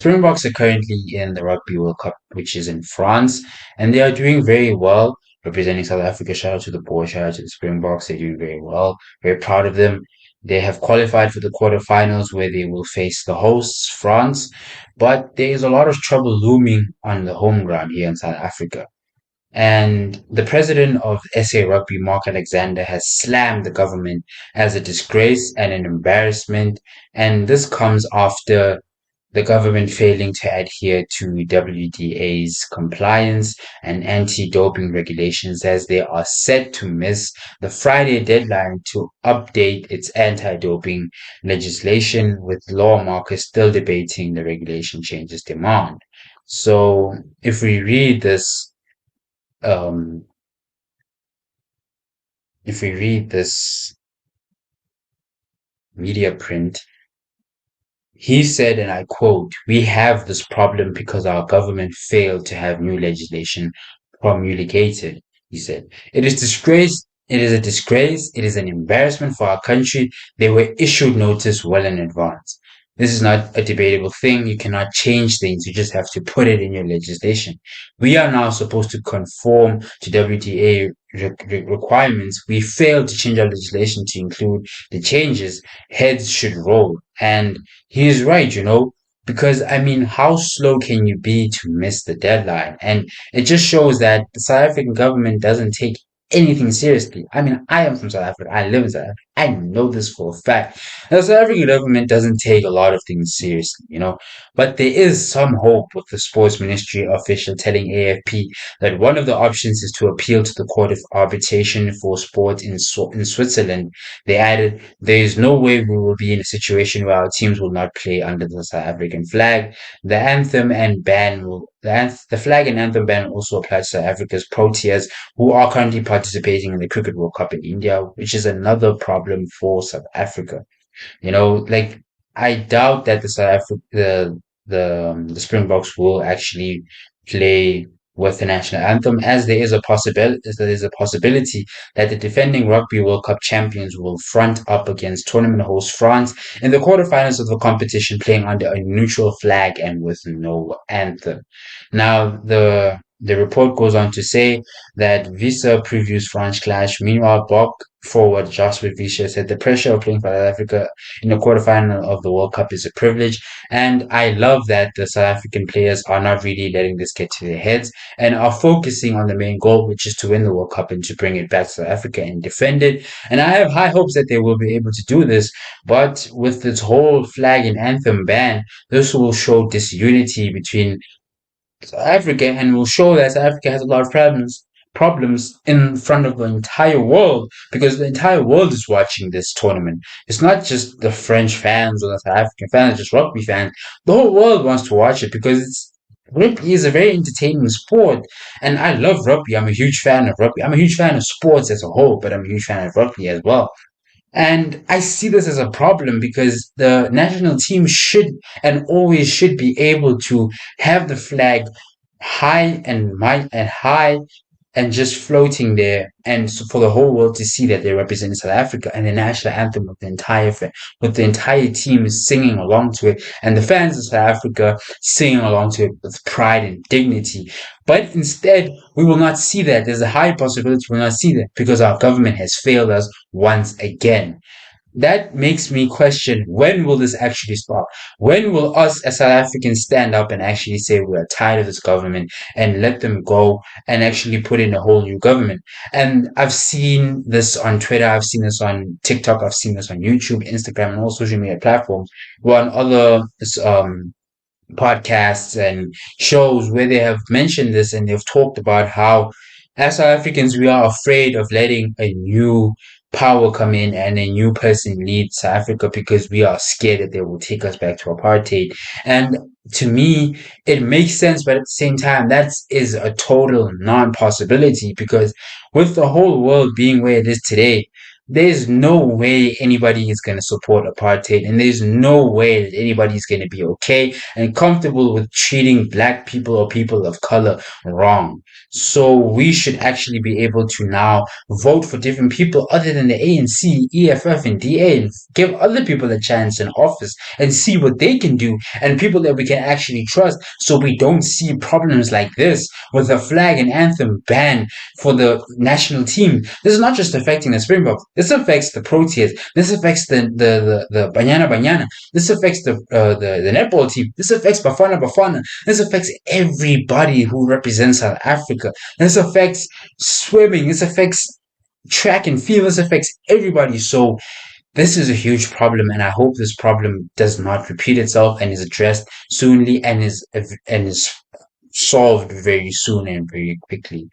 Springboks are currently in the Rugby World Cup, which is in France, and they are doing very well, representing South Africa. Shout out to the boys, shout out to the Springboks. They're doing very well. Very proud of them. They have qualified for the quarterfinals where they will face the hosts, France, but there is a lot of trouble looming on the home ground here in South Africa. And the president of SA Rugby, Mark Alexander, has slammed the government as a disgrace and an embarrassment. And this comes after the government failing to adhere to WDA's compliance and anti-doping regulations as they are set to miss the Friday deadline to update its anti-doping legislation, with lawmakers still debating the regulation changes demand. So um, if we read this media print, he said, and I quote, "We have this problem because our government failed to have new legislation promulgated," he said. "It is disgrace. It is a disgrace. It is an embarrassment for our country. They were issued notice well in advance. This is not a debatable thing. You cannot change things. You just have to put it in your legislation. We are now supposed to conform to WTA requirements. We failed to change our legislation to include the changes. Heads should roll." And he is right, because I mean, how slow can you be to miss the deadline? And it just shows that the South African government doesn't take anything seriously. I mean, I am from South Africa. I live in South Africa. I know this for a fact. The South African government doesn't take a lot of things seriously. But there is some hope with the sports ministry official telling AFP that one of the options is to appeal to the Court of Arbitration for Sport in Switzerland. They added, "There is no way we will be in a situation where our teams will not play under the South African flag. The anthem and ban will the flag and anthem ban also applies to South Africa's Proteas, who are currently participating in the Cricket World Cup in India, which is another problem for South Africa. Like, I doubt that the Springboks will actually play with the national anthem, as there is a possibility that the defending Rugby World Cup champions will front up against tournament host France in the quarterfinals of the competition, playing under a neutral flag and with no anthem. Now, the report goes on to say that Visa previews France clash. Meanwhile, Bok forward Joshua Visha said the pressure of playing for South Africa in the quarterfinal of the World Cup is a privilege. And I love that the South African players are not really letting this get to their heads and are focusing on the main goal, which is to win the World Cup and to bring it back to South Africa and defend it. And I have high hopes that they will be able to do this. But with this whole flag and anthem ban, this will show disunity between South Africa and will show that South Africa has a lot of problems in front of the entire world, because the entire world is watching this tournament. It's not just the French fans or the South African fans, just rugby fans. The whole world wants to watch it because rugby is a very entertaining sport, and I love rugby. I'm a huge fan of rugby. I'm a huge fan of sports as a whole, but I'm a huge fan of rugby as well. And I see this as a problem because the national team should and always should be able to have the flag high and just floating there, and so for the whole world to see that they represent South Africa, and the national anthem with the entire team singing along to it, and the fans of South Africa singing along to it with pride and dignity. But instead, we will not see that. There's a high possibility we will not see that because our government has failed us once again. That makes me question, when will this actually stop? When will us as South Africans stand up and actually say we are tired of this government and let them go and actually put in a whole new government? And I've seen this on Twitter, I've seen this on TikTok, I've seen this on YouTube, Instagram, and all social media platforms, or on other podcasts and shows where they have mentioned this, and they've talked about how as South Africans we are afraid of letting a new power come in and a new person lead South Africa because we are scared that they will take us back to apartheid. And to me, it makes sense, but at the same time, that is a total non-possibility, because with the whole world being where it is today, there's no way anybody is going to support apartheid, and there's no way that anybody's going to be okay and comfortable with treating black people or people of color wrong. So we should actually be able to now vote for different people other than the ANC, EFF, and DA, and give other people a chance in office and see what they can do, and people that we can actually trust, so we don't see problems like this with the flag and anthem ban for the national team. This is not just affecting the Springboks. This affects the Proteas. This affects the Banyana Banyana. This affects the netball team. This affects Bafana Bafana. This affects everybody who represents South Africa. This affects swimming. This affects track and field. This affects everybody. So this is a huge problem, and I hope this problem does not repeat itself and is addressed soonly and is solved very soon and very quickly.